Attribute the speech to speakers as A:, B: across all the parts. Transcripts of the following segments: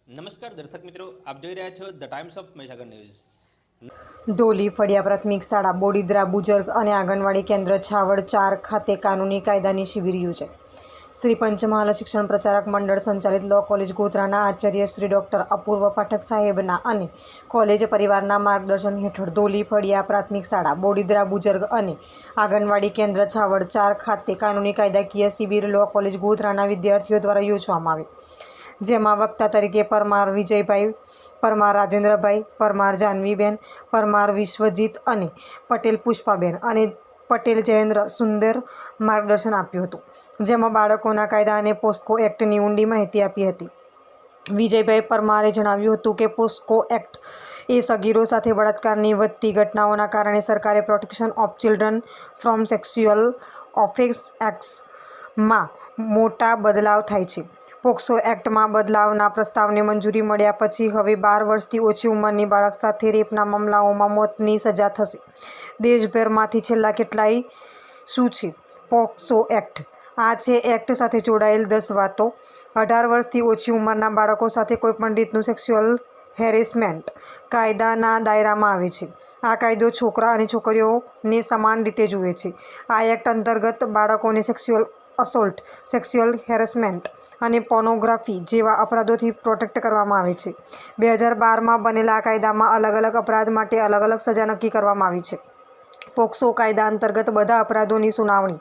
A: નમસ્કાર દર્શક મિત્રો, આપ જોઈ રહ્યા છો the Times of Mahisagar news.
B: Dholi Faliya પ્રાથમિક શાળા, બોડીદ્રા બુજુર્ગ અને આંગણવાડી કેન્દ્ર છાવડ 4 ખાતે કાનૂની કાયદાની શિબિર યોજાઈ। શ્રી પંચમહાલ શિક્ષણ પ્રચારક મંડળ સંચાલિત લો કોલેજ ગોધરાના આચાર્ય શ્રી ડૉક્ટર અપૂર્વ પાઠક સાહેબના અને કોલેજ પરિવારના માર્ગદર્શન હેઠળ ધોલી ફળિયા પ્રાથમિક શાળા, બોડીદ્રા બુજુર્ગ અને આંગણવાડી કેન્દ્ર છાવડ 4 ખાતે કાનૂની કાયદાકીય શિબિર લો કોલેજ ગોધરાના વિદ્યાર્થીઓ દ્વારા યોજવામાં આવી, જેમાં વક્તા તરીકે પરમાર વિજયભાઈ, પરમાર રાજેન્દ્રભાઈ, પરમાર જાનવીબેન, પરમાર વિશ્વજીત અને પટેલ પુષ્પાબેન અને પટેલ જયેન્દ્ર સુંદર માર્ગદર્શન આપ્યું હતું, જેમાં બાળકોના કાયદા અને પોસ્કો એક્ટની ઊંડી માહિતી આપી હતી। વિજયભાઈ પરમારે જણાવ્યું હતું કે પોસ્કો એક્ટ એ સગીરો સાથે બળાત્કારની વધતી ઘટનાઓના કારણે સરકારે protection of children from sexual offence એક્ટમાં મોટા બદલાવ થાય છે। પોક્સો એક્ટમાં બદલાવના પ્રસ્તાવને મંજૂરી મળ્યા પછી હવે 12 વર્ષથી ઓછી ઉંમરની બાળક સાથે રેપના મામલાઓમાં મોતની સજા થશે। દેશભરમાંથી છેલ્લા કેટલાય શું છે પોક્સો એક્ટ? આ છે એક્ટ સાથે જોડાયેલ 10 વાતો। 18 વર્ષથી ઓછી ઉંમરના બાળકો સાથે કોઈપણ રીતનું સેક્સ્યુઅલ હેરેસમેન્ટ કાયદાના દાયરામાં આવે છે। આ કાયદો છોકરા અને છોકરીઓને સમાન રીતે જુએ છે। આ એક્ટ અંતર્ગત બાળકોને સેક્સ્યુઅલ અસોલ્ટ, સેક્સ્યુઅલ હેરેસમેન્ટ અને પોર્નોગ્રાફી જેવા અપરાધોથી પ્રોટેક્ટ કરવામાં આવે છે। 2012માં બનેલા આ કાયદામાં અલગ અલગ અપરાધ માટે અલગ અલગ સજા નક્કી કરવામાં આવી છે। પોક્સો કાયદા અંતર્ગત બધા અપરાધોની સુનાવણી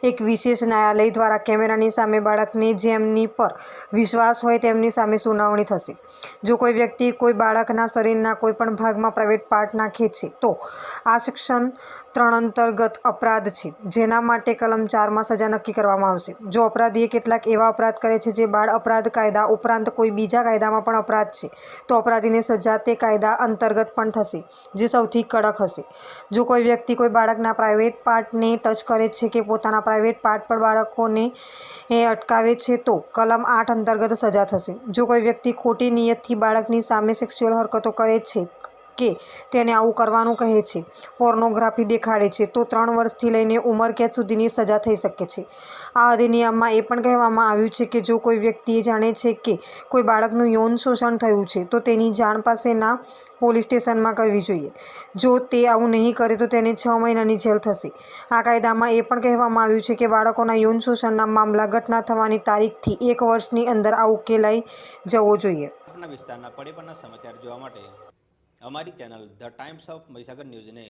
B: એક વિશેષ ન્યાયાલય દ્વારા કેમેરાની સામે બાળકને જેમની પર વિશ્વાસ હોય તેમની સામે સુનાવણી થશે। જો કોઈ વ્યક્તિ કોઈ બાળકના શરીરના કોઈપણ ભાગમાં પ્રાઇવેટ પાર્ટ નાખે છે તો આ સેક્શન 3 અંતર્ગત અપરાધ છે, જેના માટે કલમ 4માં સજા નક્કી કરવામાં આવશે। જો અપરાધીએ કેટલાક એવા અપરાધ કરે છે જે બાળ અપરાધ કાયદા ઉપરાંત કોઈ બીજા કાયદામાં પણ અપરાધ છે, તો અપરાધીને સજા તે કાયદા અંતર્ગત પણ થશે, જે સૌથી કડક હશે। જો કોઈ વ્યક્તિ કોઈ બાળકના પ્રાઇવેટ પાર્ટને ટચ કરે છે કે પોતાના પ્રાઇવેટ પાર્ટ પર બાળકોને અટકાવે છે તો કલમ 8 અંતર્ગત સજા થશે। જો કોઈ વ્યક્તિ ખોટી નિયતથી બાળકની સામે સેક્સ્યુઅલ હરકતો કરે છે કે તેને આવું કરવાનું કહે છે, પોર્નોગ્રાફી દેખાડે છે, તો 3 વર્ષથી લઈને ઉંમરકેદ સુધીની સજા થઈ શકે છે। આ અધિનિયમમાં એ પણ કહેવામાં આવ્યું છે કે જો કોઈ વ્યક્તિ જાણે છે કે કોઈ બાળકનું યૌન શોષણ થયું છે તો તેની જાણ પાસેના પોલીસ સ્ટેશનમાં કરવી જોઈએ। જો તે આવું નહીં કરે તો તેને 6 મહિનાની જેલ થશે। આ કાયદામાં એ પણ કહેવામાં આવ્યું છે કે બાળકોના યૌન શોષણના મામલા ઘટના થવાની તારીખથી 1 વર્ષની અંદર આ ઉકેલાઈ જવો જોઈએ।
A: આપના વિસ્તારના પડે પડના સમાચાર જોવા માટે અમારી channel the Times of Mahisagar ન્યૂઝને